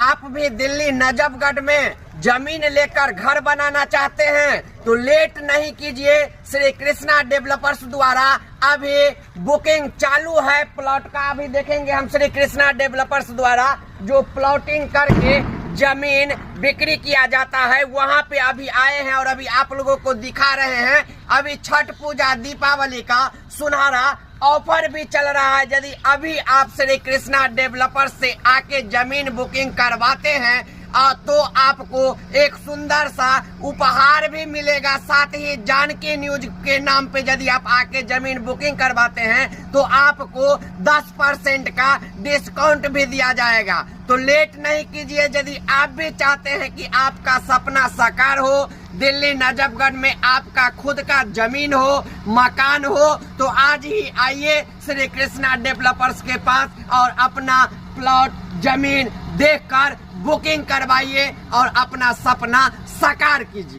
आप भी दिल्ली नजफगढ़ में जमीन लेकर घर बनाना चाहते हैं तो लेट नहीं कीजिए। श्री कृष्णा डेवलपर्स द्वारा अभी बुकिंग चालू है प्लॉट का। अभी देखेंगे हम श्री कृष्णा डेवलपर्स द्वारा जो प्लॉटिंग करके जमीन बिक्री किया जाता है वहां पे अभी आए हैं और अभी आप लोगों को दिखा रहे हैं। अभी छठ पूजा दीपावली का सुनहरा ऑफर भी चल रहा है। यदि अभी आप श्री कृष्णा डेवलपर्स से आके जमीन बुकिंग करवाते हैं तो आपको एक सुंदर सा उपहार भी मिलेगा। साथ ही जानकी न्यूज के नाम पे यदि आप आके जमीन बुकिंग करवाते हैं तो आपको 10% का डिस्काउंट भी दिया जाएगा। तो लेट नहीं कीजिए। यदि आप भी चाहते हैं कि आपका सपना साकार हो, दिल्ली नजफगढ़ में आपका खुद का जमीन हो, मकान हो, तो आज ही आइए श्री कृष्णा डेवलपर्स के पास और अपना प्लॉट जमीन देखकर बुकिंग करवाइए और अपना सपना साकार कीजिए।